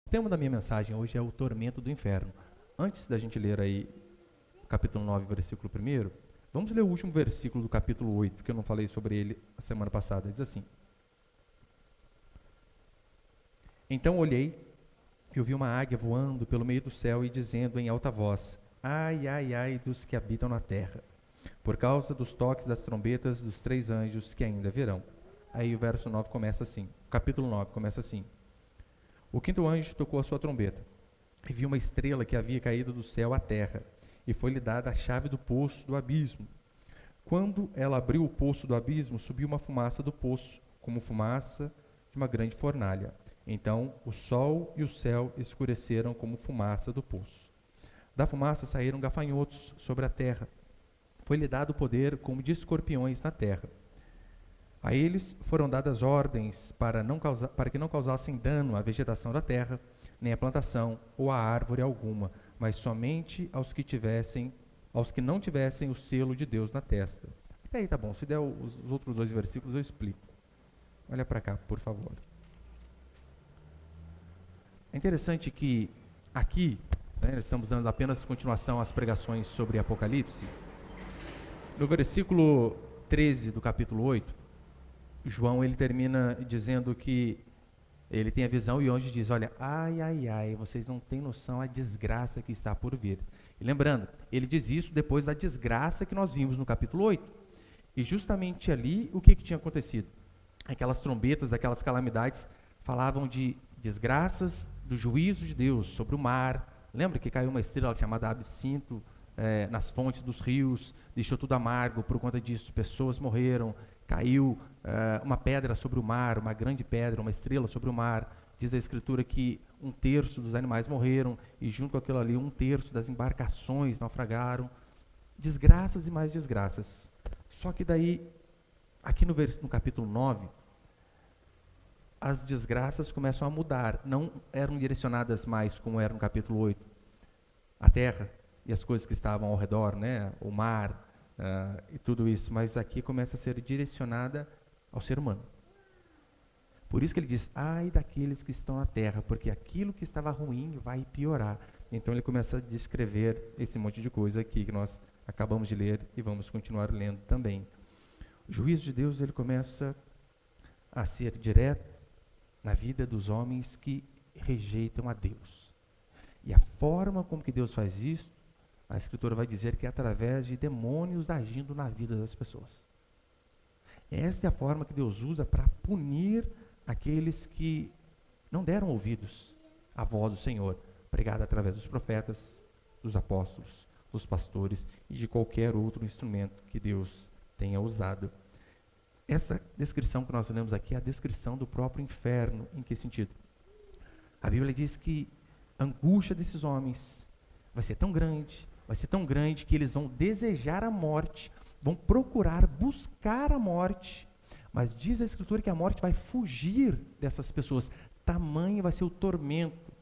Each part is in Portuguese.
O tema da minha mensagem hoje é o tormento do inferno. Antes da gente ler aí capítulo 9, versículo 1, vamos ler o último versículo do capítulo 8, que eu não falei sobre ele a semana passada. Diz assim: Então olhei e ouvi uma águia voando pelo meio do céu e dizendo em alta voz: Ai, ai, ai dos que habitam na terra, por causa dos toques das trombetas dos 3 anjos que ainda virão. Aí o verso 9 começa assim, o capítulo 9 começa assim: O quinto anjo tocou a sua trombeta, e viu uma estrela que havia caído do céu à terra, e foi-lhe dada a chave do poço do abismo. Quando ela abriu o poço do abismo, subiu uma fumaça do poço, como fumaça de uma grande fornalha. Então o sol e o céu escureceram como fumaça do poço. Da fumaça saíram gafanhotos sobre a terra. Foi-lhe dado poder como de escorpiões na terra. A eles foram dadas ordens para que não causassem dano à vegetação da terra, nem à plantação ou a árvore alguma, mas somente aos que não tivessem o selo de Deus na testa. Até aí tá bom, se der os outros 2 versículos eu explico. Olha para cá, por favor. É interessante que aqui, estamos dando apenas continuação às pregações sobre Apocalipse. No versículo 13 do capítulo 8, João ele termina dizendo que ele tem a visão e o anjo diz: olha, ai, ai, ai, vocês não têm noção a desgraça que está por vir. E lembrando, ele diz isso depois da desgraça que nós vimos no capítulo 8. E justamente ali, o que tinha acontecido? Aquelas trombetas, aquelas calamidades, falavam de desgraças do juízo de Deus sobre o mar. Lembra que caiu uma estrela chamada Absinto nas fontes dos rios, deixou tudo amargo, por conta disso pessoas morreram. Caiu uma pedra sobre o mar, uma grande pedra, uma estrela sobre o mar. Diz a Escritura que 1/3 dos animais morreram, e junto com aquilo ali, 1/3 das embarcações naufragaram. Desgraças e mais desgraças. Só que daí, aqui no capítulo 9, as desgraças começam a mudar. Não eram direcionadas mais, como era no capítulo 8, a terra e as coisas que estavam ao redor, o mar, e tudo isso, mas aqui começa a ser direcionada ao ser humano. Por isso que ele diz: ai daqueles que estão na terra, porque aquilo que estava ruim vai piorar. Então ele começa a descrever esse monte de coisa aqui que nós acabamos de ler e vamos continuar lendo também. O juízo de Deus ele começa a ser direto na vida dos homens que rejeitam a Deus. E a forma como que Deus faz isso, a Escritura vai dizer que é através de demônios agindo na vida das pessoas. Esta é a forma que Deus usa para punir aqueles que não deram ouvidos à voz do Senhor, pregada através dos profetas, dos apóstolos, dos pastores e de qualquer outro instrumento que Deus tenha usado. Essa descrição que nós lemos aqui é a descrição do próprio inferno. Em que sentido? A Bíblia diz que a angústia desses homens vai ser tão grande que eles vão desejar a morte, vão procurar, buscar a morte, mas diz a Escritura que a morte vai fugir dessas pessoas. Tamanho vai ser o tormento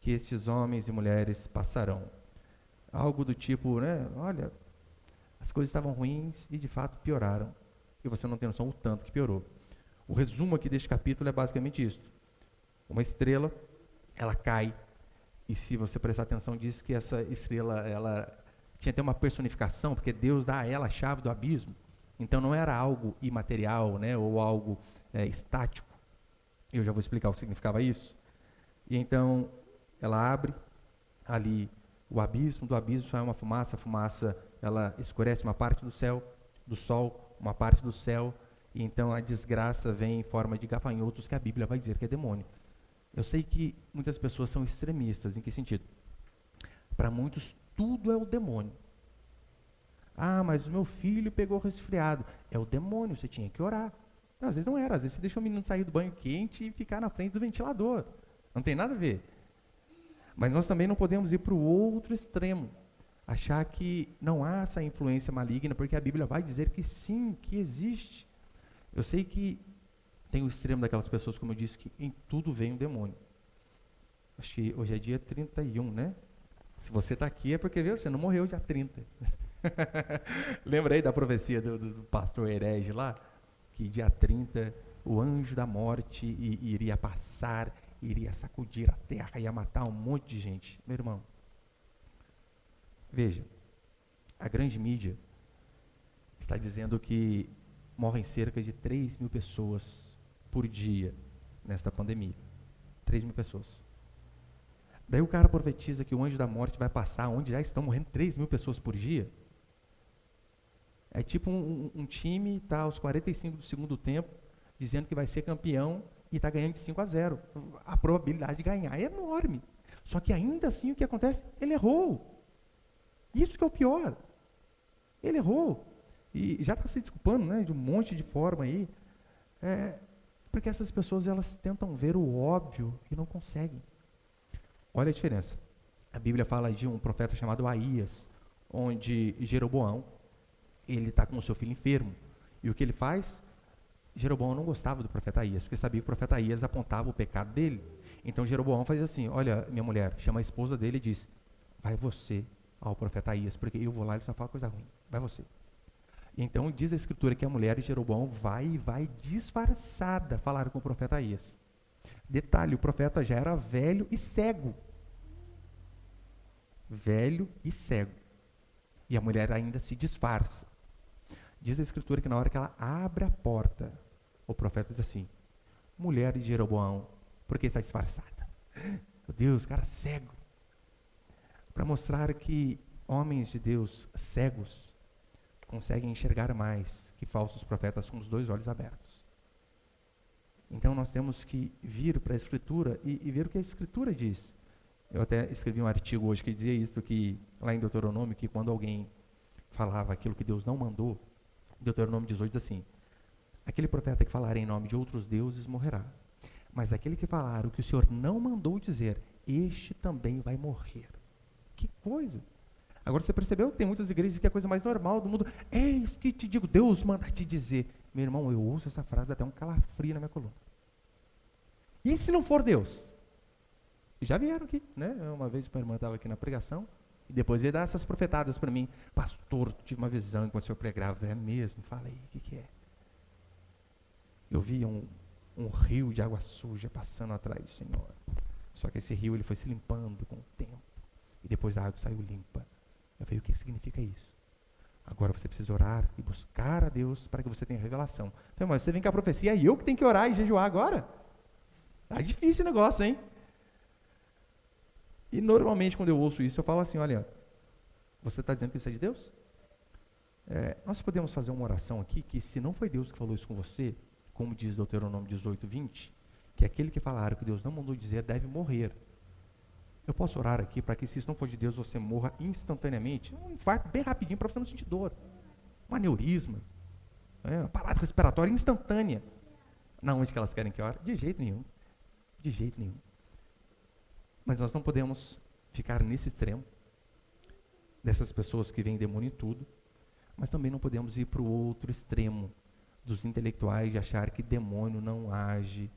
que estes homens e mulheres passarão. Algo do tipo, olha, as coisas estavam ruins e de fato pioraram. E você não tem noção o tanto que piorou. O resumo aqui deste capítulo é basicamente isso. Uma estrela, ela cai, e se você prestar atenção, diz que essa estrela, ela tinha até uma personificação, porque Deus dá a ela a chave do abismo. Então não era algo imaterial, ou algo estático. Eu já vou explicar o que significava isso. E então, ela abre ali o abismo, do abismo sai uma fumaça, a fumaça, ela escurece uma parte do céu, do sol, uma parte do céu, e então a desgraça vem em forma de gafanhotos, que a Bíblia vai dizer que é demônio. Eu sei que muitas pessoas são extremistas. Em que sentido? Para muitos, tudo é o demônio. Ah, mas o meu filho pegou resfriado. É o demônio, você tinha que orar. Não, às vezes não era, às vezes você deixou o menino sair do banho quente e ficar na frente do ventilador. Não tem nada a ver. Mas nós também não podemos ir para o outro extremo, achar que não há essa influência maligna, porque a Bíblia vai dizer que sim, que existe. Eu sei que tem o extremo daquelas pessoas, como eu disse, que em tudo vem um demônio. Acho que hoje é dia 31, né? Se você está aqui é porque você não morreu dia 30. Lembra aí da profecia do pastor herege lá? Que dia 30 o anjo da morte iria passar iria sacudir a terra, ia matar um monte de gente. Meu irmão, veja, a grande mídia está dizendo que morrem cerca de 3.000 pessoas por dia nesta pandemia. 3.000 pessoas. Daí o cara profetiza que o anjo da morte vai passar onde já estão morrendo 3.000 pessoas por dia. É tipo um time está aos 45 do segundo tempo, dizendo que vai ser campeão e está ganhando de 5-0. A probabilidade de ganhar é enorme. Só que ainda assim o que acontece? Ele errou. Isso que é o pior. Ele errou. E já está se desculpando, né, de um monte de forma aí. Porque essas pessoas elas tentam ver o óbvio e não conseguem. Olha a diferença. A Bíblia fala de um profeta chamado Aías, onde Jeroboão, ele está com o seu filho enfermo. E o que ele faz? Jeroboão não gostava do profeta Aías, porque sabia que o profeta Aías apontava o pecado dele. Então Jeroboão faz assim, olha, minha mulher, chama a esposa dele e diz, vai você ao profeta Aías, porque eu vou lá e ele só fala coisa ruim, vai você. E então diz a escritura que a mulher de Jeroboão vai disfarçada falar com o profeta Aías. Detalhe, o profeta já era velho e cego. Velho e cego. E a mulher ainda se disfarça. Diz a escritura que na hora que ela abre a porta, o profeta diz assim, mulher de Jeroboão, por que está disfarçada? Meu Deus, cara cego. Para mostrar que homens de Deus cegos conseguem enxergar mais que falsos profetas com os dois olhos abertos. Então nós temos que vir para a Escritura e ver o que a Escritura diz. Eu até escrevi um artigo hoje que dizia isso, que lá em Deuteronômio, que quando alguém falava aquilo que Deus não mandou, Deuteronômio 18 diz assim, aquele profeta que falar em nome de outros deuses morrerá, mas aquele que falar o que o Senhor não mandou dizer, este também vai morrer. Que coisa! Agora você percebeu que tem muitas igrejas que é a coisa mais normal do mundo, eis que te digo, Deus manda te dizer. Meu irmão, eu ouço essa frase até um calafrio na minha coluna. E se não for Deus? Já vieram aqui, né? Uma vez uma irmã estava aqui na pregação, e depois ia dar essas profetadas para mim. Pastor, tive uma visão enquanto o senhor pregava. É mesmo? Fala aí, o que é? Eu vi um rio de água suja passando atrás do Senhor. Só que esse rio ele foi se limpando com o tempo. E depois a água saiu limpa. Eu falei, o que significa isso? Agora você precisa orar e buscar a Deus para que você tenha revelação. Eu falei, mas você vem com a profecia e eu que tenho que orar e jejuar agora? Tá difícil o negócio, hein? E normalmente quando eu ouço isso, eu falo assim, olha, você está dizendo que isso é de Deus? Nós podemos fazer uma oração aqui, que se não foi Deus que falou isso com você, como diz Deuteronômio 18, 20, que aquele que falar o que Deus não mandou dizer deve morrer. Eu posso orar aqui para que se isso não for de Deus, você morra instantaneamente, um infarto bem rapidinho para você não sentir dor, um aneurisma, uma parada respiratória instantânea. Não, onde que elas querem que ore? De jeito nenhum. De jeito nenhum. Mas nós não podemos ficar nesse extremo, dessas pessoas que veem demônio em tudo, mas também não podemos ir para o outro extremo, dos intelectuais de achar que demônio não age,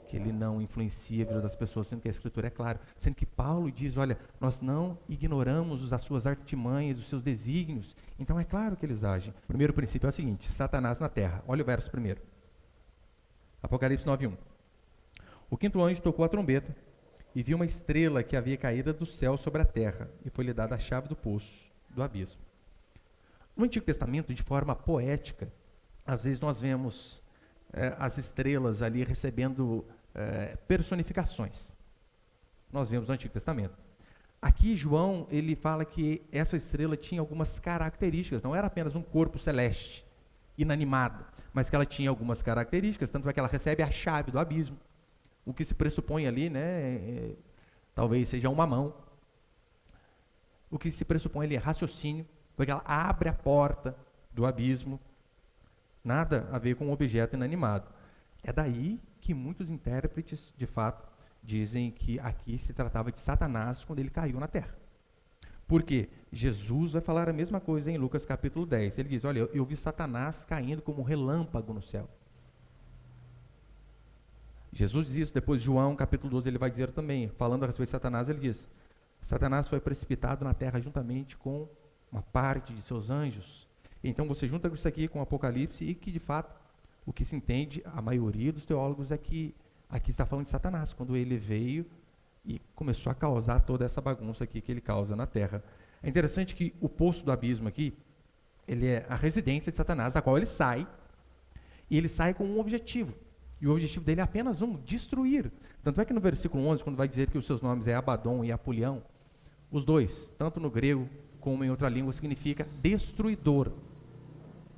que ele não influencia a vida das pessoas, sendo que a Escritura é clara, sendo que Paulo diz, olha, nós não ignoramos as suas artimanhas, os seus desígnios, então é claro que eles agem. O primeiro princípio é o seguinte, Satanás na terra, olha o verso primeiro, Apocalipse 9:1. O quinto anjo tocou a trombeta, e viu uma estrela que havia caído do céu sobre a terra, e foi-lhe dada a chave do poço, do abismo. No Antigo Testamento, de forma poética, às vezes nós vemos as estrelas ali recebendo personificações. Nós vemos no Antigo Testamento. Aqui João, ele fala que essa estrela tinha algumas características, não era apenas um corpo celeste, inanimado, mas que ela tinha algumas características, tanto é que ela recebe a chave do abismo. O que se pressupõe ali, né, talvez seja uma mão. O que se pressupõe ali é raciocínio, porque ela abre a porta do abismo. Nada a ver com um objeto inanimado. É daí que muitos intérpretes, de fato, dizem que aqui se tratava de Satanás quando ele caiu na terra. Porque Jesus vai falar a mesma coisa em Lucas capítulo 10. Ele diz, olha, eu vi Satanás caindo como um relâmpago no céu. Jesus diz isso, depois João, capítulo 12, ele vai dizer também, falando a respeito de Satanás, ele diz, Satanás foi precipitado na terra juntamente com uma parte de seus anjos. Então você junta isso aqui com o Apocalipse e que de fato, o que se entende, a maioria dos teólogos é que Aqui está falando de Satanás, quando ele veio e começou a causar toda essa bagunça aqui que ele causa na terra. É interessante que o poço do abismo aqui, ele é a residência de Satanás, a qual ele sai, e ele sai com um objetivo. E o objetivo dele é apenas um: destruir. Tanto é que no versículo 11, quando vai dizer que os seus nomes é Abaddon e Apolião, os dois, tanto no grego como em outra língua, significa destruidor.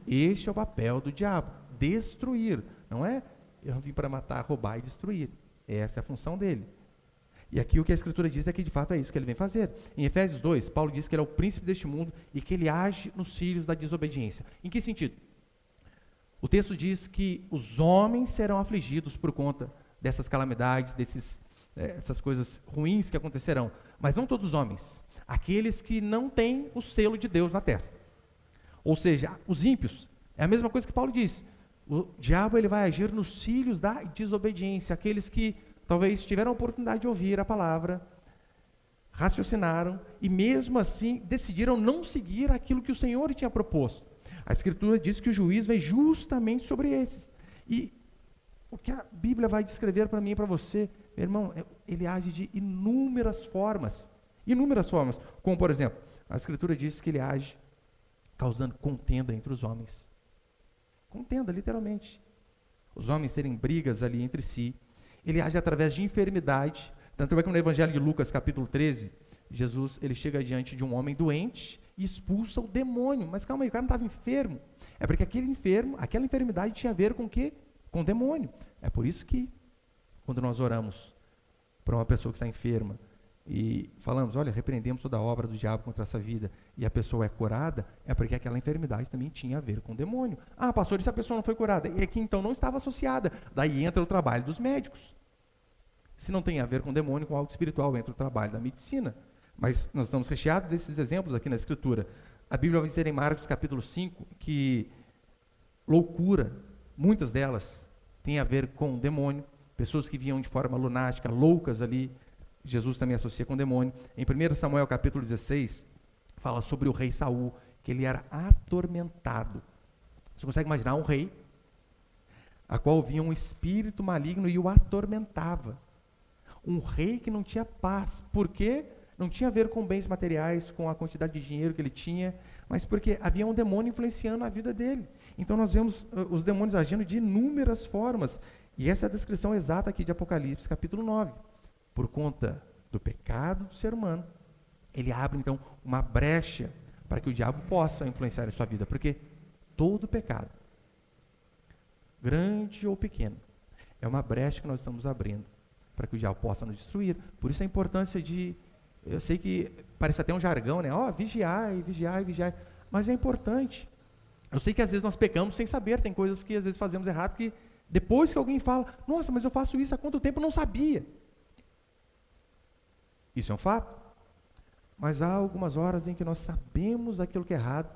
Este é o papel do diabo, destruir. Não é eu vim para matar, roubar e destruir. Essa é a função dele. E aqui o que a Escritura diz é que de fato é isso que ele vem fazer. Em Efésios 2, Paulo diz que ele é o príncipe deste mundo e que ele age nos filhos da desobediência. Em que sentido? O texto diz que os homens serão afligidos por conta dessas calamidades, dessas coisas ruins que acontecerão. Mas não todos os homens. Aqueles que não têm o selo de Deus na testa. Ou seja, os ímpios. É a mesma coisa que Paulo diz. O diabo ele vai agir nos filhos da desobediência. Aqueles que talvez tiveram a oportunidade de ouvir a palavra, raciocinaram e mesmo assim decidiram não seguir aquilo que o Senhor tinha proposto. A Escritura diz que o juízo vem justamente sobre esses. E o que a Bíblia vai descrever para mim e para você, meu irmão, ele age de inúmeras formas. Inúmeras formas. Como, por exemplo, a Escritura diz que ele age causando contenda entre os homens. Contenda, literalmente. Os homens terem brigas ali entre si. Ele age através de enfermidade. Tanto é que no Evangelho de Lucas, capítulo 13, Jesus ele chega diante de um homem doente e expulsa o demônio. Mas calma aí, o cara não estava enfermo. É porque aquela enfermidade tinha a ver com o quê? Com o demônio. É por isso que, quando nós oramos para uma pessoa que está enferma e falamos, olha, repreendemos toda a obra do diabo contra essa vida, e a pessoa é curada, é porque aquela enfermidade também tinha a ver com o demônio. Ah, pastor, e se a pessoa não foi curada? E aqui então não estava associada. Daí entra o trabalho dos médicos. Se não tem a ver com o demônio, com algo espiritual, entra o trabalho da medicina. Mas nós estamos recheados desses exemplos aqui na Escritura. A Bíblia vai dizer em Marcos capítulo 5 que loucura, muitas delas, têm a ver com o demônio. Pessoas que vinham de forma lunática, loucas ali, Jesus também associa com o demônio. Em 1 Samuel capítulo 16, fala sobre o rei Saul, que ele era atormentado. Você consegue imaginar um rei, a qual vinha um espírito maligno e o atormentava. Um rei que não tinha paz. Por quê? Não tinha a ver com bens materiais, com a quantidade de dinheiro que ele tinha, mas porque havia um demônio influenciando a vida dele. Então nós vemos os demônios agindo de inúmeras formas. E essa é a descrição exata aqui de Apocalipse, capítulo 9. Por conta do pecado do ser humano, ele abre então uma brecha para que o diabo possa influenciar a sua vida. Porque todo pecado, grande ou pequeno, é uma brecha que nós estamos abrindo para que o diabo possa nos destruir. Por isso a importância de... Eu sei que parece até um jargão, né? Vigiai, vigiai, vigiai. Mas é importante. Eu sei que às vezes nós pecamos sem saber. Tem coisas que às vezes fazemos errado que depois que alguém fala, nossa, mas eu faço isso há quanto tempo? Eu não sabia. Isso é um fato. Mas há algumas horas em que nós sabemos aquilo que é errado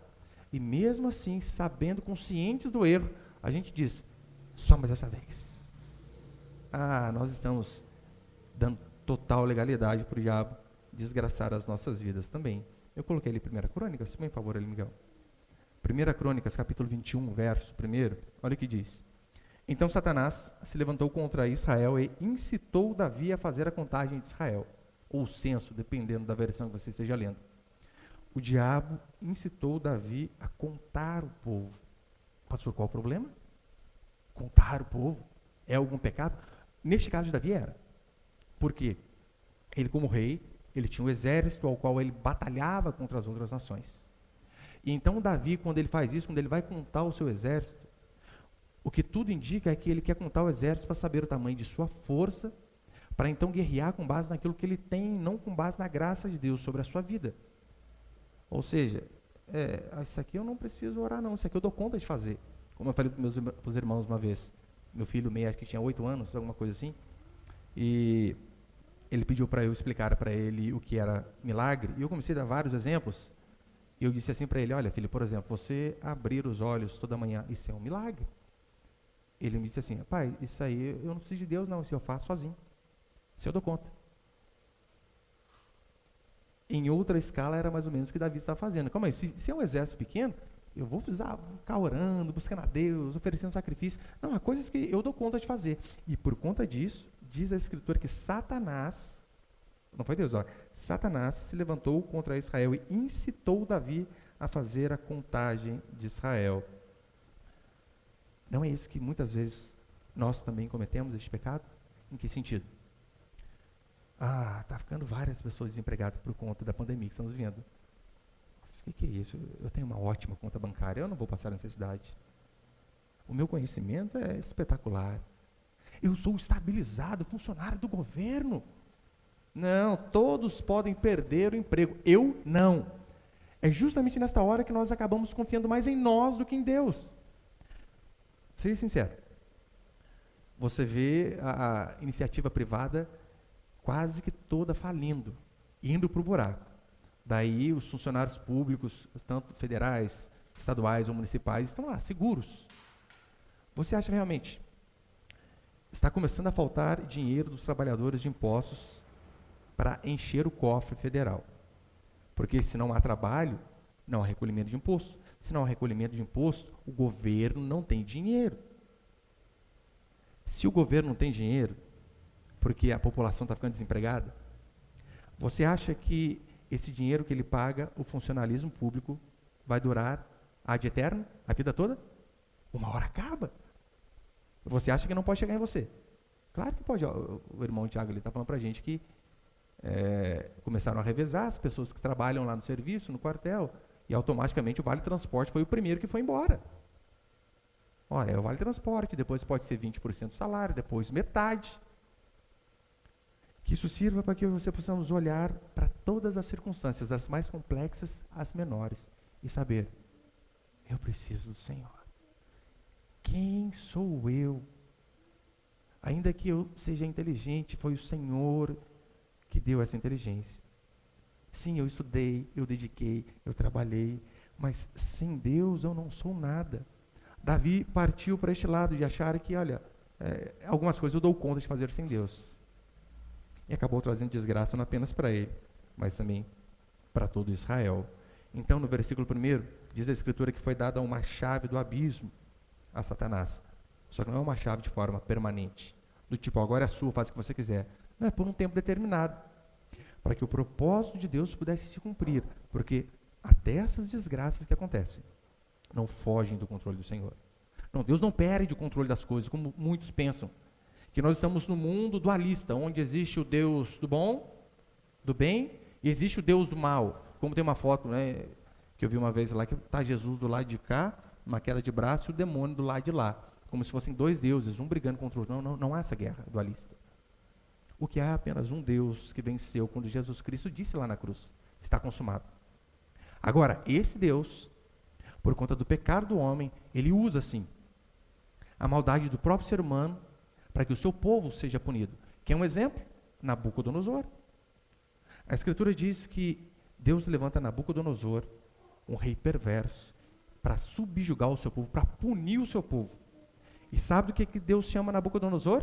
e mesmo assim, sabendo, conscientes do erro, a gente diz, só mais essa vez. Nós estamos dando total legalidade para o diabo desgraçar as nossas vidas também. Eu coloquei ali 1 Crônicas, se por favor, ali, Miguel. 1 Crônicas, capítulo 21, verso 1, olha o que diz. Então Satanás se levantou contra Israel e incitou Davi a fazer a contagem de Israel, ou o censo, dependendo da versão que você esteja lendo. O diabo incitou Davi a contar o povo. Pastor, qual o problema? Contar o povo? É algum pecado? Neste caso de Davi era. Por quê? Ele, como rei, ele tinha um exército ao qual ele batalhava contra as outras nações. E então Davi, quando ele faz isso, quando ele vai contar o seu exército, o que tudo indica é que ele quer contar o exército para saber o tamanho de sua força, para então guerrear com base naquilo que ele tem, não com base na graça de Deus sobre a sua vida. Ou seja, isso aqui eu não preciso orar não, isso aqui eu dou conta de fazer. Como eu falei para os irmãos uma vez, meu filho meio, acho que tinha 8 anos, alguma coisa assim, e ele pediu para eu explicar para ele o que era milagre, e eu comecei a dar vários exemplos, e eu disse assim para ele, olha filho, por exemplo, você abrir os olhos toda manhã, isso é um milagre. Ele me disse assim, pai, isso aí eu não preciso de Deus não, isso eu faço sozinho, isso eu dou conta. Em outra escala era mais ou menos o que Davi estava fazendo. Calma aí, se é um exército pequeno, eu vou precisar ficar orando, buscando a Deus, oferecendo sacrifício. Não, há coisas que eu dou conta de fazer. E por conta disso, diz a Escritura que Satanás, não foi Deus, Satanás se levantou contra Israel e incitou Davi a fazer a contagem de Israel. Não é isso que muitas vezes nós também cometemos, este pecado? Em que sentido? Está ficando várias pessoas desempregadas por conta da pandemia que estamos vivendo. O que é isso? Eu tenho uma ótima conta bancária, eu não vou passar necessidade. O meu conhecimento é espetacular. Eu sou estabilizado, funcionário do governo. Não, todos podem perder o emprego. Eu não. É justamente nesta hora que nós acabamos confiando mais em nós do que em Deus. Seja sincero. Você vê a iniciativa privada quase que toda falindo, indo para o buraco. Daí os funcionários públicos, tanto federais, estaduais ou municipais, estão lá, seguros. Você acha realmente, está começando a faltar dinheiro dos trabalhadores de impostos para encher o cofre federal? Porque se não há trabalho, não há recolhimento de imposto. Se não há recolhimento de imposto, o governo não tem dinheiro. Se o governo não tem dinheiro, porque a população está ficando desempregada, você acha que esse dinheiro que ele paga, o funcionalismo público, vai durar ad eterno, a vida toda? Uma hora acaba. Você acha que não pode chegar em você? Claro que pode. O irmão Tiago está falando para a gente que começaram a revezar as pessoas que trabalham lá no serviço, no quartel, e automaticamente o Vale Transporte foi o primeiro que foi embora. Ora, é o Vale Transporte, depois pode ser 20% do salário, depois metade. Que isso sirva para que você possamos olhar para todas as circunstâncias, das mais complexas às menores, e saber, eu preciso do Senhor. Quem sou eu? Ainda que eu seja inteligente, foi o Senhor que deu essa inteligência. Sim, eu estudei, eu dediquei, eu trabalhei, mas sem Deus eu não sou nada. Davi partiu para este lado de achar que, olha, algumas coisas eu dou conta de fazer sem Deus. E acabou trazendo desgraça não apenas para ele, mas também para todo Israel. Então, no versículo 1, diz a Escritura que foi dada uma chave do abismo a Satanás. Só que não é uma chave de forma permanente, do tipo, agora é sua, faz o que você quiser. Não, é por um tempo determinado, para que o propósito de Deus pudesse se cumprir, porque até essas desgraças que acontecem não fogem do controle do Senhor. Não, Deus não perde o controle das coisas, como muitos pensam, que nós estamos no mundo dualista, onde existe o Deus do bom, do bem, e existe o Deus do mal. Como tem uma foto, né, que eu vi uma vez lá, que está Jesus do lado de cá, uma queda de braço, e o demônio do lado de lá, como se fossem dois deuses, um brigando contra o outro. Não há essa guerra dualista. O que há é apenas um Deus que venceu quando Jesus Cristo disse lá na cruz, está consumado. Agora, esse Deus, por conta do pecado do homem, ele usa, sim, a maldade do próprio ser humano para que o seu povo seja punido. Quer um exemplo? Nabucodonosor. A Escritura diz que Deus levanta Nabucodonosor, um rei perverso, para subjugar o seu povo, para punir o seu povo. E sabe do que Deus chama Nabucodonosor?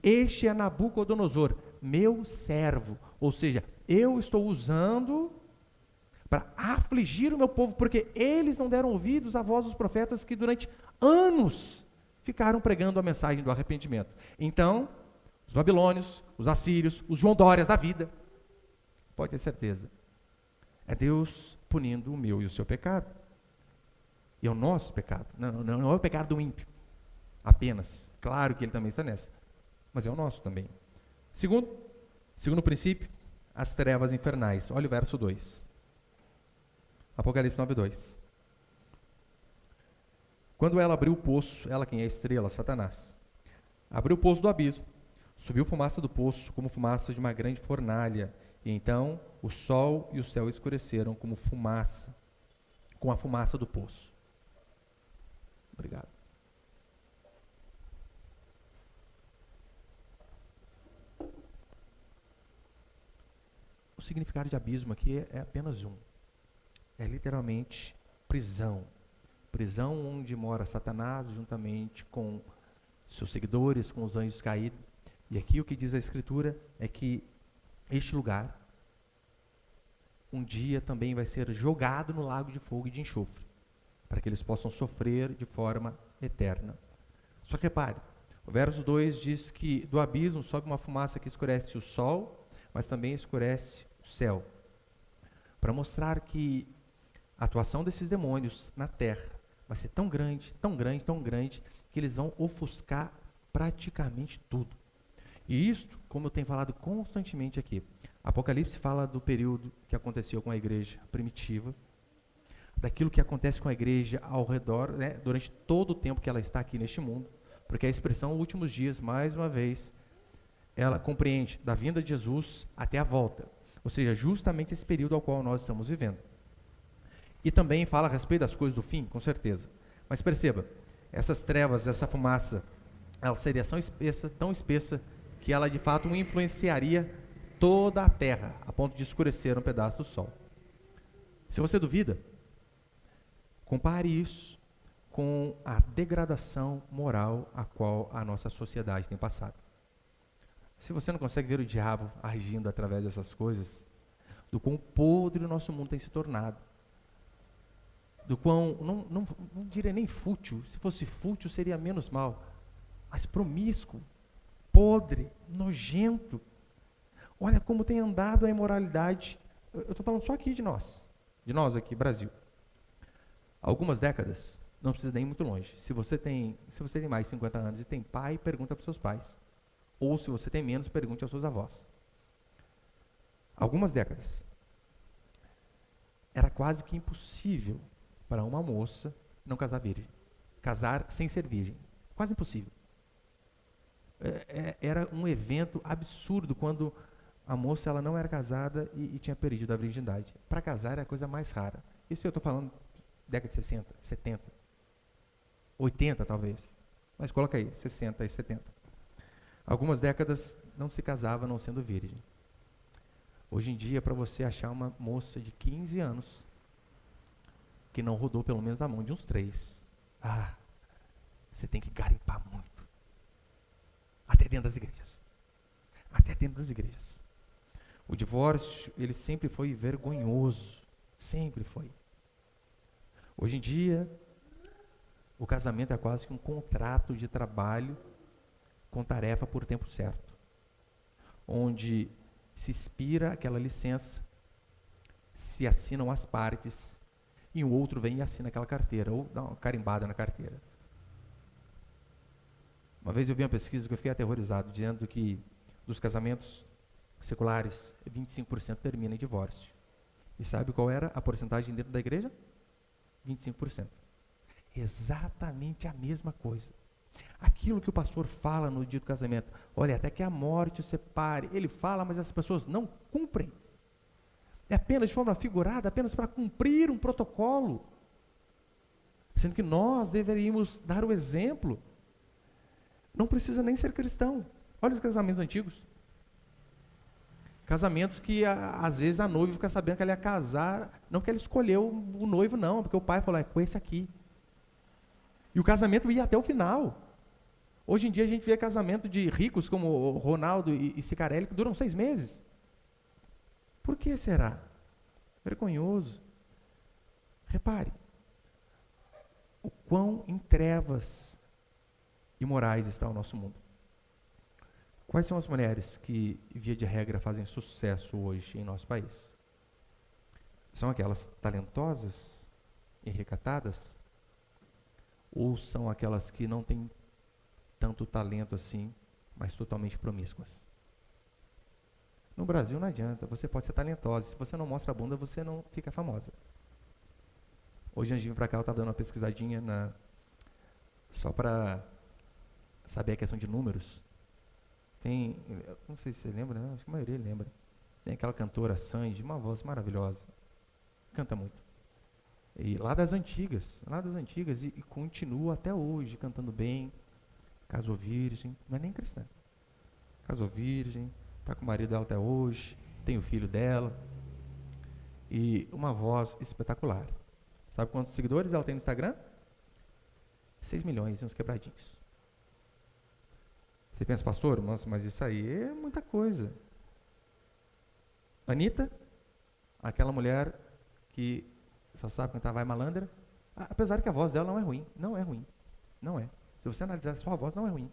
Este é Nabucodonosor, meu servo. Ou seja, eu estou usando para afligir o meu povo, porque eles não deram ouvidos à voz dos profetas que durante anos ficaram pregando a mensagem do arrependimento. Então, os babilônios, os assírios, os João Dórias da vida, pode ter certeza, é Deus punindo o meu e o seu pecado. E é o nosso pecado, não é o pecado do ímpio, apenas. Claro que ele também está nessa, mas é o nosso também. Segundo princípio, as trevas infernais. Olha o verso 2. Apocalipse 9:2. Quando ela abriu o poço, ela quem é a estrela, Satanás, abriu o poço do abismo, subiu fumaça do poço como fumaça de uma grande fornalha, e então o sol e o céu escureceram como fumaça, com a fumaça do poço. Obrigado. O significado de abismo aqui é apenas um. É literalmente prisão. Prisão onde mora Satanás, juntamente com seus seguidores, com os anjos caídos. E aqui o que diz a Escritura é que este lugar, um dia também vai ser jogado no lago de fogo e de enxofre, para que eles possam sofrer de forma eterna. Só que repare, o verso 2 diz que do abismo sobe uma fumaça que escurece o sol, mas também escurece o céu, para mostrar que a atuação desses demônios na terra vai ser tão grande, tão grande, tão grande, que eles vão ofuscar praticamente tudo. E isto, como eu tenho falado constantemente aqui, Apocalipse fala do período que aconteceu com a igreja primitiva, daquilo que acontece com a igreja ao redor, né, durante todo o tempo que ela está aqui neste mundo, porque a expressão últimos dias, mais uma vez, ela compreende da vinda de Jesus até a volta, ou seja, justamente esse período ao qual nós estamos vivendo. E também fala a respeito das coisas do fim, com certeza. Mas perceba, essas trevas, essa fumaça, ela seria tão espessa, que ela de fato influenciaria toda a terra, a ponto de escurecer um pedaço do sol. Se você duvida, compare isso com a degradação moral a qual a nossa sociedade tem passado. Se você não consegue ver o diabo agindo através dessas coisas, do quão podre o nosso mundo tem se tornado, do quão, não diria nem fútil, se fosse fútil seria menos mal, mas promíscuo, podre, nojento. Olha como tem andado a imoralidade. Eu estou falando só aqui de nós aqui, Brasil. Há algumas décadas, não precisa nem ir muito longe. Se você tem mais de 50 anos e tem pai, pergunta para os seus pais. Ou se você tem menos, pergunte aos seus avós. Algumas décadas, era quase que impossível para uma moça não casar virgem. Casar sem ser virgem. Quase impossível. Era um evento absurdo quando a moça ela não era casada e tinha perdido a virgindade. Para casar é a coisa mais rara. Isso eu estou falando década de 60, 70, 80 talvez. Mas coloca aí, 60 e 70. Algumas décadas não se casava não sendo virgem. Hoje em dia, para você achar uma moça de 15 anos que não rodou pelo menos a mão de uns 3, você tem que garimpar muito. Até dentro das igrejas. Até dentro das igrejas. O divórcio, ele sempre foi vergonhoso. Sempre foi. Hoje em dia, o casamento é quase que um contrato de trabalho com tarefa por tempo certo. Onde se expira aquela licença, se assinam as partes, e o outro vem e assina aquela carteira, ou dá uma carimbada na carteira. Uma vez eu vi uma pesquisa que eu fiquei aterrorizado, dizendo que dos casamentos seculares, 25% termina em divórcio. E sabe qual era a porcentagem dentro da igreja? 25%. Exatamente a mesma coisa. Aquilo que o pastor fala no dia do casamento, olha, até que a morte o separe, ele fala, mas as pessoas não cumprem. É apenas de forma figurada, apenas para cumprir um protocolo. Sendo que nós deveríamos dar o exemplo. Não precisa nem ser cristão. Olha os casamentos antigos. Casamentos que, às vezes, a noiva fica sabendo que ela ia casar, não que ela escolheu o noivo, não, porque o pai falou, é com esse aqui. E o casamento ia até o final. Hoje em dia a gente vê casamento de ricos como Ronaldo e Cicarelli que duram 6 meses. Por que será? Vergonhoso. Repare, o quão em trevas imorais está o nosso mundo. Quais são as mulheres que, via de regra, fazem sucesso hoje em nosso país? São aquelas talentosas e recatadas? Ou são aquelas que não têm tanto talento assim, mas totalmente promíscuas? No Brasil não adianta, você pode ser talentosa, se você não mostra a bunda, você não fica famosa. Hoje, antes de vir para cá, eu estava dando uma pesquisadinha só para saber a questão de números. Tem, não sei se você lembra, né? Acho que a maioria lembra. Tem aquela cantora Sandy, uma voz maravilhosa, canta muito. E lá das antigas, e continua até hoje cantando bem. Casou virgem, não é nem cristã. Casou virgem, está com o marido dela até hoje, tem o filho dela. E uma voz espetacular. Sabe quantos seguidores ela tem no Instagram? 6 milhões e uns quebradinhos. Você pensa, pastor, nossa, mas isso aí é muita coisa. Anitta, aquela mulher que só sabe cantar Vai Malandra, Apesar que a voz dela não é ruim, não é ruim, não é. Se você analisar só a voz, não é ruim.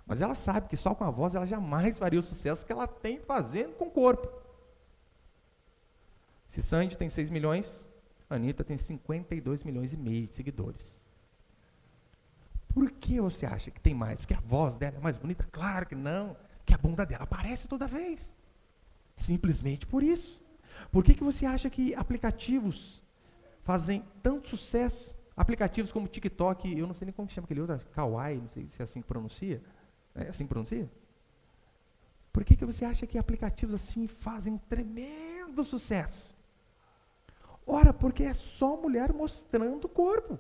Mas ela sabe que só com a voz ela jamais faria o sucesso que ela tem fazendo com o corpo. Se Sandy tem 6 milhões, a Anitta tem 52 milhões e meio de seguidores. Por que você acha que tem mais? Porque a voz dela é mais bonita? Claro que não, que a bunda dela aparece toda vez. Simplesmente por isso. Por que você acha que aplicativos fazem tanto sucesso? Aplicativos como TikTok, eu não sei nem como chama aquele outro, Kawaii, não sei se é assim que pronuncia. É assim que pronuncia? Por que você acha que aplicativos assim fazem um tremendo sucesso? Ora, porque é só mulher mostrando o corpo.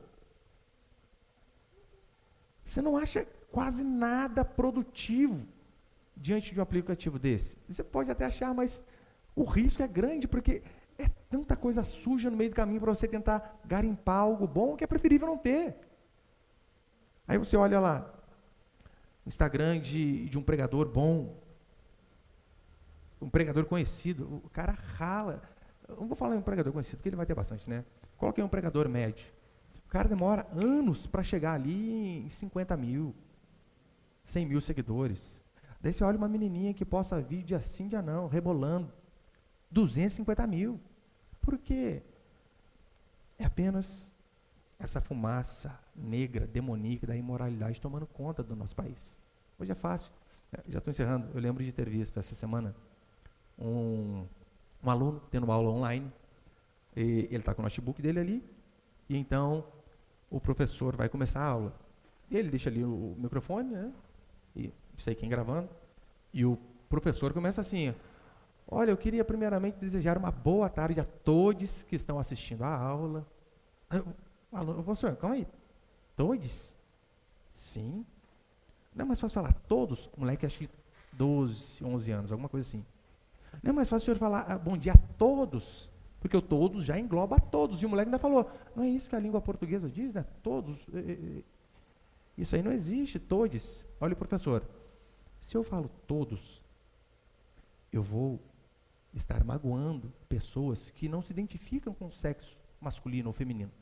Você não acha quase nada produtivo diante de um aplicativo desse. Você pode até achar, mas o risco é grande, porque é tanta coisa suja no meio do caminho para você tentar garimpar algo bom que é preferível não ter. Aí você olha lá, o Instagram de um pregador bom, um pregador conhecido, o cara rala. Eu não vou falar em um pregador conhecido, porque ele vai ter bastante, né? Coloquei um pregador médio. O cara demora anos para chegar ali em 50 mil, 100 mil seguidores. Daí você olha uma menininha que posta vídeo assim, dia não, rebolando, 250 mil. Por quê? É apenas essa fumaça negra, demoníaca da imoralidade tomando conta do nosso país. Hoje é fácil. Já estou encerrando. Eu lembro de ter visto essa semana um aluno tendo uma aula online, e ele está com o notebook dele ali, e então o professor vai começar a aula. Ele deixa ali o microfone, né? E não sei quem gravando, e o professor começa assim: olha, eu queria primeiramente desejar uma boa tarde a todos que estão assistindo a aula. Aluno, professor, calma aí. Todos? Sim. Não é mais fácil falar todos? O moleque acho que 12, 11 anos, alguma coisa assim. Não é mais fácil o senhor falar bom dia a todos? Porque o todos já engloba a todos. E o moleque ainda falou, não é isso que a língua portuguesa diz, né? Todos. Isso aí não existe, todos. Olha, professor, se eu falo todos, eu vou estar magoando pessoas que não se identificam com o sexo masculino ou feminino.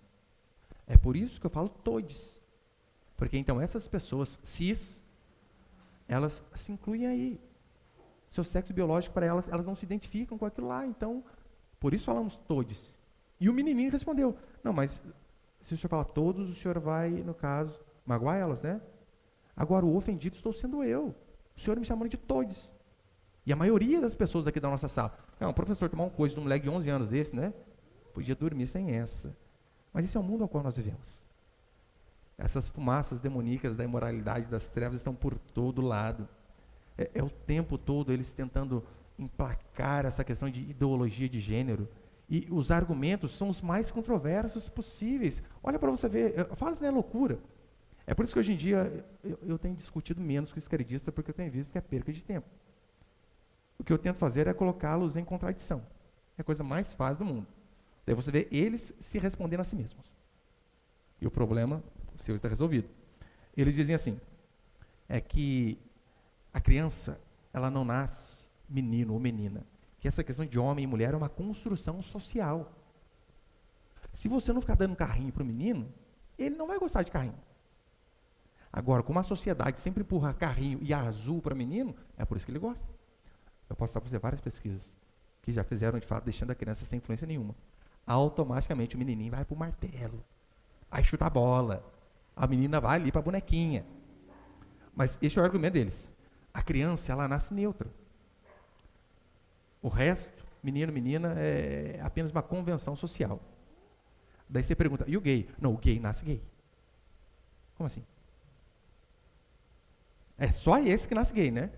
É por isso que eu falo todes. Porque então essas pessoas cis, elas se incluem aí. Seu sexo biológico para elas, elas não se identificam com aquilo lá. Então, por isso falamos todes. E o menininho respondeu, não, mas se o senhor falar todos, o senhor vai, no caso, magoar elas, né? Agora, o ofendido estou sendo eu. O senhor me chamando de todes. E a maioria das pessoas aqui da nossa sala, não, professor, tomar um coice de um moleque de 11 anos desse, né? Podia dormir sem essa. Mas esse é o mundo ao qual nós vivemos. Essas fumaças demoníacas da imoralidade, das trevas, estão por todo lado. É o tempo todo eles tentando emplacar essa questão de ideologia de gênero. E os argumentos são os mais controversos possíveis. Olha para você ver, fala isso não é loucura. É por isso que hoje em dia eu tenho discutido menos com o esquerdista, porque eu tenho visto que é perca de tempo. O que eu tento fazer é colocá-los em contradição. É a coisa mais fácil do mundo. Daí você vê eles se respondendo a si mesmos. E o problema seu está resolvido. Eles dizem assim, é que a criança, ela não nasce menino ou menina. Que essa questão de homem e mulher é uma construção social. Se você não ficar dando carrinho para o menino, ele não vai gostar de carrinho. Agora, como a sociedade sempre empurra carrinho e azul para menino, é por isso que ele gosta. Eu posso dar para você várias pesquisas que já fizeram, de fato, deixando a criança sem influência nenhuma. Automaticamente o menininho vai para o martelo, aí chuta a bola, a menina vai ali para a bonequinha. Mas esse é o argumento deles. A criança, ela nasce neutra. O resto, menino, menina, é apenas uma convenção social. Daí você pergunta, e o gay? Não, o gay nasce gay. Como assim? É só esse que nasce gay, né?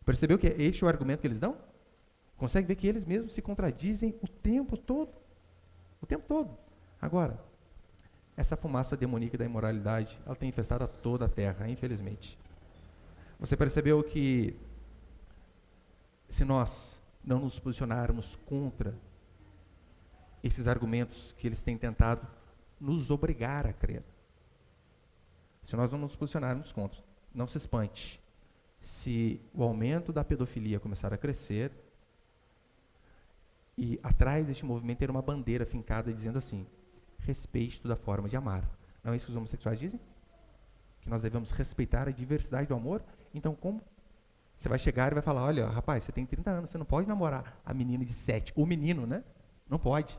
Percebeu que este é o argumento que eles dão? Consegue ver que eles mesmos se contradizem o tempo todo. O tempo todo. Agora, essa fumaça demoníaca da imoralidade, ela tem infestado a toda a terra, infelizmente. Você percebeu que se nós não nos posicionarmos contra esses argumentos que eles têm tentado nos obrigar a crer, se nós não nos posicionarmos contra, não se espante. Se o aumento da pedofilia começar a crescer, e atrás deste movimento ter uma bandeira fincada dizendo assim, respeite toda forma de amar. Não é isso que os homossexuais dizem? Que nós devemos respeitar a diversidade do amor? Então, como? Você vai chegar e vai falar, olha, rapaz, você tem 30 anos, você não pode namorar a menina de 7. O menino, né? Não pode.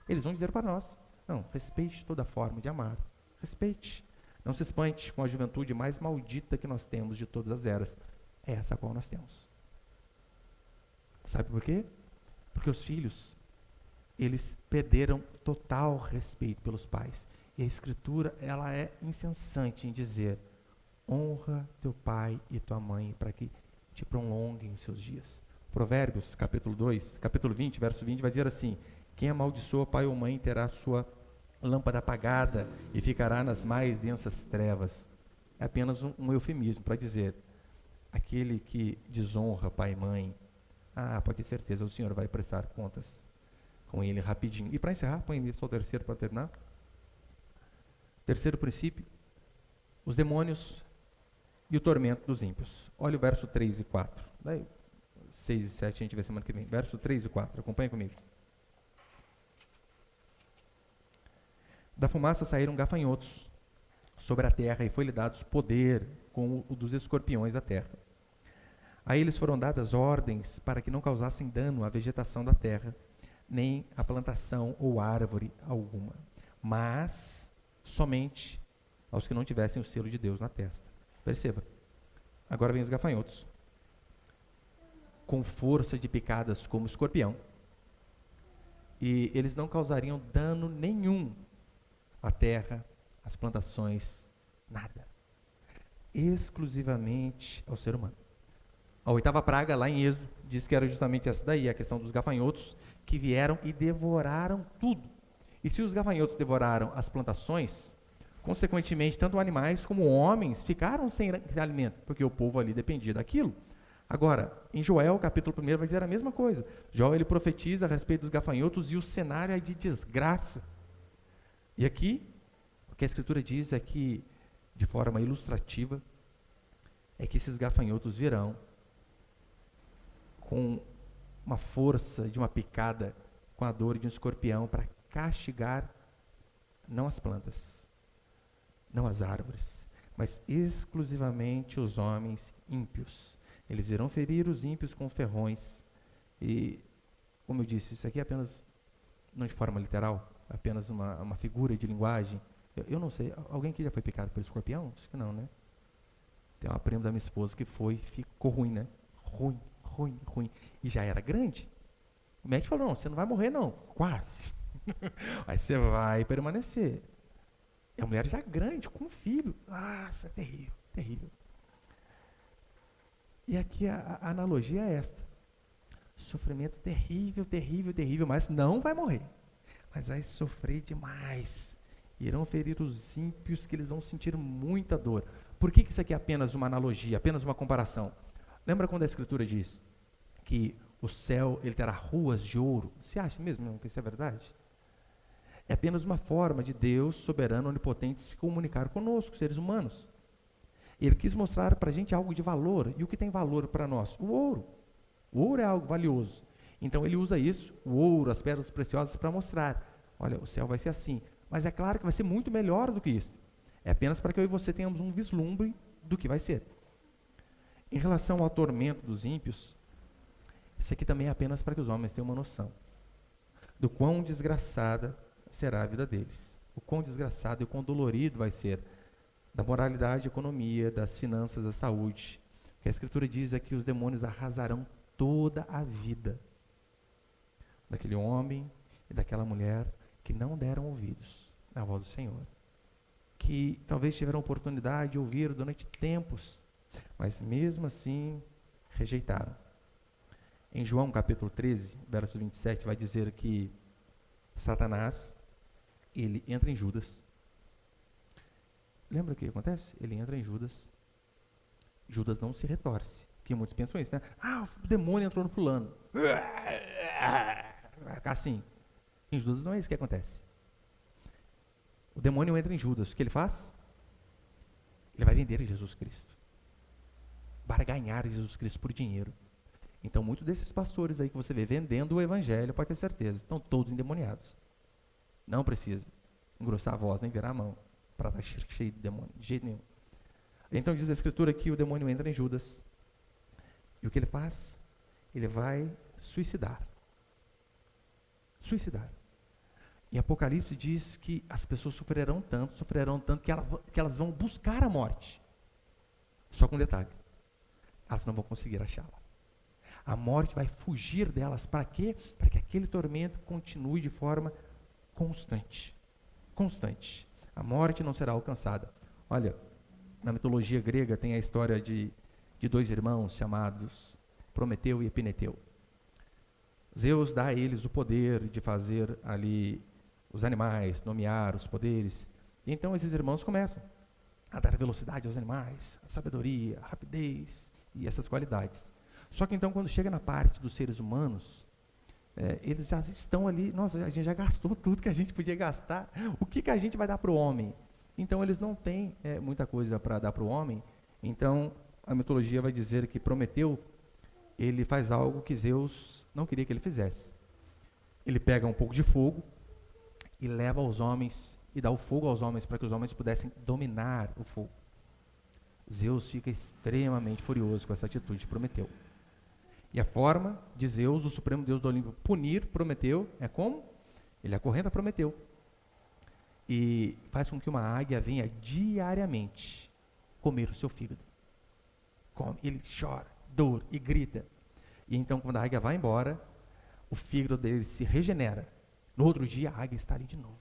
Eles vão dizer para nós, não, respeite toda forma de amar. Respeite. Não se espante com a juventude mais maldita que nós temos de todas as eras. É essa a qual nós temos. Sabe por quê? Porque os filhos, eles perderam total respeito pelos pais. E a Escritura, ela é incessante em dizer, honra teu pai e tua mãe para que te prolonguem os seus dias. Provérbios, capítulo 2, capítulo 20, verso 20, vai dizer assim, quem amaldiçoa pai ou mãe terá sua lâmpada apagada e ficará nas mais densas trevas. É apenas um eufemismo para dizer, aquele que desonra pai e mãe, pode ter certeza, o Senhor vai prestar contas com ele rapidinho. E para encerrar, põe só o terceiro para terminar. Terceiro princípio, os demônios e o tormento dos ímpios. Olha o verso 3 e 4. Daí, 6 e 7 a gente vê semana que vem. Verso 3 e 4, acompanha comigo. Da fumaça saíram gafanhotos sobre a terra e foi-lhe dado poder com o dos escorpiões da terra. A eles foram dadas ordens para que não causassem dano à vegetação da terra, nem à plantação ou árvore alguma, mas somente aos que não tivessem o selo de Deus na testa. Perceba, agora vem os gafanhotos, com força de picadas como escorpião, e eles não causariam dano nenhum à terra, às plantações, nada, exclusivamente ao ser humano. A oitava praga, lá em Êxodo, diz que era justamente essa daí, a questão dos gafanhotos, que vieram e devoraram tudo. E se os gafanhotos devoraram as plantações, consequentemente, tanto animais como homens ficaram sem alimento, porque o povo ali dependia daquilo. Agora, em Joel, capítulo 1, vai dizer a mesma coisa. Joel, ele profetiza a respeito dos gafanhotos e o cenário é de desgraça. E aqui, o que a Escritura diz é que, de forma ilustrativa, é que esses gafanhotos virão com uma força de uma picada, com a dor de um escorpião, para castigar não as plantas, não as árvores, mas exclusivamente os homens ímpios. Eles irão ferir os ímpios com ferrões. E, como eu disse, isso aqui é apenas, não de forma literal, apenas uma figura de linguagem. Eu não sei, alguém que já foi picado pelo escorpião? Acho que não, né? Tem uma prima da minha esposa que foi, ficou ruim, né? Ruim. E já era grande. O médico falou, não, você não vai morrer não. Quase. Mas você vai permanecer. E a mulher já grande, com um filho. Nossa, é terrível. E aqui a analogia é esta. Sofrimento terrível, mas não vai morrer. Mas vai sofrer demais. Irão ferir os ímpios, que eles vão sentir muita dor. Por que isso aqui é apenas uma analogia, apenas uma comparação? Lembra quando a Escritura diz que o céu ele terá ruas de ouro? Você acha mesmo que isso é verdade? É apenas uma forma de Deus, soberano, onipotente, se comunicar conosco, seres humanos. Ele quis mostrar para a gente algo de valor. E o que tem valor para nós? O ouro. O ouro é algo valioso. Então ele usa isso, o ouro, as pedras preciosas, para mostrar. Olha, o céu vai ser assim. Mas é claro que vai ser muito melhor do que isso. É apenas para que eu e você tenhamos um vislumbre do que vai ser. Em relação ao tormento dos ímpios, isso aqui também é apenas para que os homens tenham uma noção do quão desgraçada será a vida deles. O quão desgraçado e o quão dolorido vai ser da moralidade, economia, das finanças, da saúde. O que a Escritura diz é que os demônios arrasarão toda a vida daquele homem e daquela mulher que não deram ouvidos à voz do Senhor, que talvez tiveram oportunidade de ouvir durante tempos, mas mesmo assim rejeitaram. Em João capítulo 13, verso 27, vai dizer que Satanás, ele entra em Judas. Lembra o que acontece? Ele entra em Judas. Judas não se retorce. Que muitos pensam isso, né? O demônio entrou no fulano. Vai ficar assim. Em Judas não é isso que acontece. O demônio entra em Judas. O que ele faz? Ele vai vender Jesus Cristo. Barganhar Jesus Cristo por dinheiro. Então, muitos desses pastores aí que você vê vendendo o evangelho, pode ter certeza, estão todos endemoniados. Não precisa engrossar a voz, nem virar a mão, para estar cheio de demônio, de jeito nenhum. Então diz a Escritura que o demônio entra em Judas, e o que ele faz? Ele vai suicidar. Suicidar. Em Apocalipse diz que as pessoas sofrerão tanto que elas vão buscar a morte. Só com um detalhe, elas não vão conseguir achá-la. A morte vai fugir delas. Para quê? Para que aquele tormento continue de forma constante. Constante. A morte não será alcançada. Olha, na mitologia grega tem a história de dois irmãos chamados Prometeu e Epineteu. Zeus dá a eles o poder de fazer ali os animais, nomear os poderes. E então esses irmãos começam a dar velocidade aos animais, a sabedoria, a rapidez e essas qualidades. Só que então quando chega na parte dos seres humanos, eles já estão ali, nossa, a gente já gastou tudo que a gente podia gastar, o que a gente vai dar para o homem? Então eles não têm muita coisa para dar para o homem. Então a mitologia vai dizer que Prometeu, ele faz algo que Zeus não queria que ele fizesse. Ele pega um pouco de fogo e leva aos homens, e dá o fogo aos homens para que os homens pudessem dominar o fogo. Zeus fica extremamente furioso com essa atitude de Prometeu. E a forma de Zeus, o supremo deus do Olimpo, punir Prometeu é como? Ele acorrenta Prometeu e faz com que uma águia venha diariamente comer o seu fígado. Come, ele chora, dor e grita. E então quando a águia vai embora, o fígado dele se regenera. No outro dia a águia está ali de novo,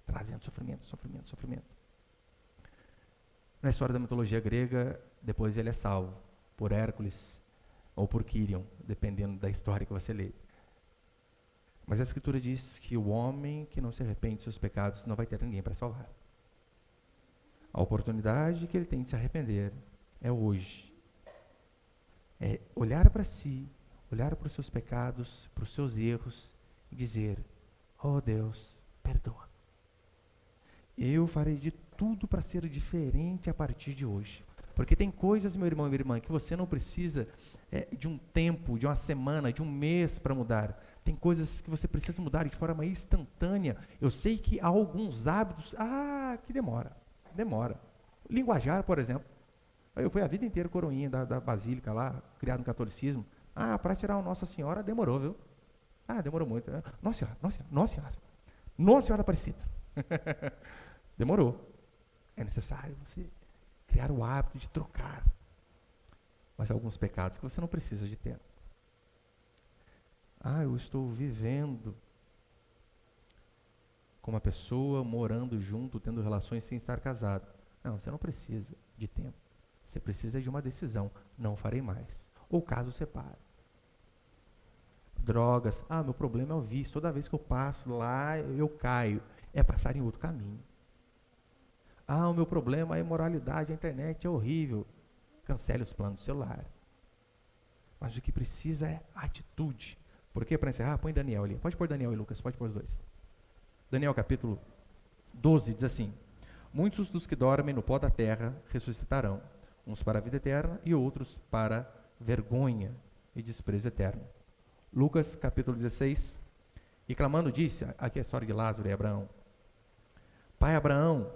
trazendo sofrimento, sofrimento, sofrimento. Na história da mitologia grega, depois ele é salvo por Hércules ou por Quirion, dependendo da história que você lê. Mas a Escritura diz que o homem que não se arrepende de seus pecados não vai ter ninguém para salvar. A oportunidade que ele tem de se arrepender é hoje. É olhar para si, olhar para os seus pecados, para os seus erros e dizer: oh Deus, perdoa. Eu farei de tudo para ser diferente a partir de hoje. Porque tem coisas, meu irmão e minha irmã, que você não precisa de um tempo, de uma semana, de um mês para mudar. Tem coisas que você precisa mudar de forma instantânea. Eu sei que há alguns hábitos, que demora. Linguajar, por exemplo. Eu fui a vida inteira coroinha da Basílica lá, criado no catolicismo. Para tirar o Nossa Senhora demorou, viu? Demorou muito. Nossa Senhora, Nossa Senhora. Nossa Senhora Aparecida. Demorou. É necessário você criar o hábito de trocar. Mas há alguns pecados que você não precisa de ter. Eu estou vivendo com uma pessoa, morando junto, tendo relações sem estar casado. Não, você não precisa de tempo. Você precisa de uma decisão. Não farei mais. Ou caso separe. Drogas. Meu problema é o vício. Toda vez que eu passo lá, eu caio. É passar em outro caminho. O meu problema é a imoralidade, a internet é horrível. Cancele os planos do celular. Mas o que precisa é atitude. Por quê? Para encerrar, põe Daniel ali. Pode pôr Daniel e Lucas, pode pôr os dois. Daniel capítulo 12 diz assim: muitos dos que dormem no pó da terra ressuscitarão, uns para a vida eterna e outros para vergonha e desprezo eterno. Lucas capítulo 16, e clamando disse, aqui é a história de Lázaro e Abraão. Pai Abraão,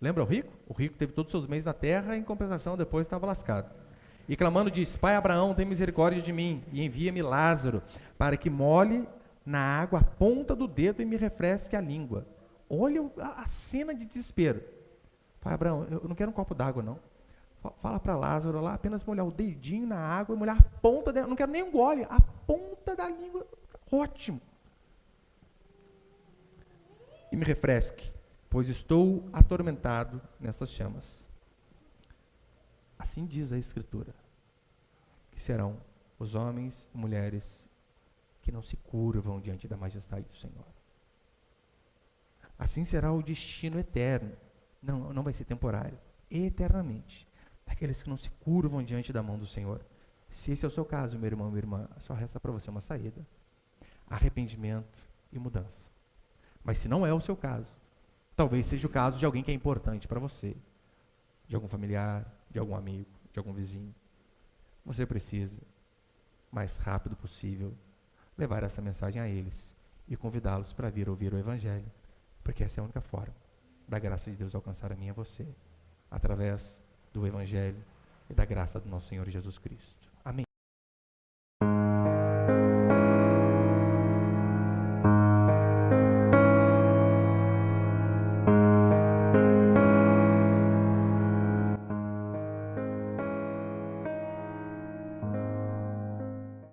lembra o rico? O rico teve todos os seus bens na terra e em compensação depois estava lascado. E clamando disse, Pai Abraão, tem misericórdia de mim e envia-me Lázaro para que molhe na água a ponta do dedo e me refresque a língua. Olha a cena de desespero. Pai Abraão, eu não quero um copo d'água não. Fala para Lázaro lá, apenas molhar o dedinho na água e molhar a ponta dela. Não quero nem um gole, a ponta da língua. Ótimo. E me refresque, pois estou atormentado nessas chamas. Assim diz a Escritura, que serão os homens e mulheres que não se curvam diante da majestade do Senhor. Assim será o destino eterno. Não vai ser temporário. Eternamente. Daqueles que não se curvam diante da mão do Senhor. Se esse é o seu caso, meu irmão, minha irmã, só resta para você uma saída. Arrependimento e mudança. Mas se não é o seu caso, talvez seja o caso de alguém que é importante para você. De algum familiar, de algum amigo, de algum vizinho. Você precisa, o mais rápido possível, levar essa mensagem a eles e convidá-los para vir ouvir o Evangelho Porque essa é a única forma da graça de Deus alcançar a mim e a você, através do Evangelho e da graça do nosso Senhor Jesus Cristo.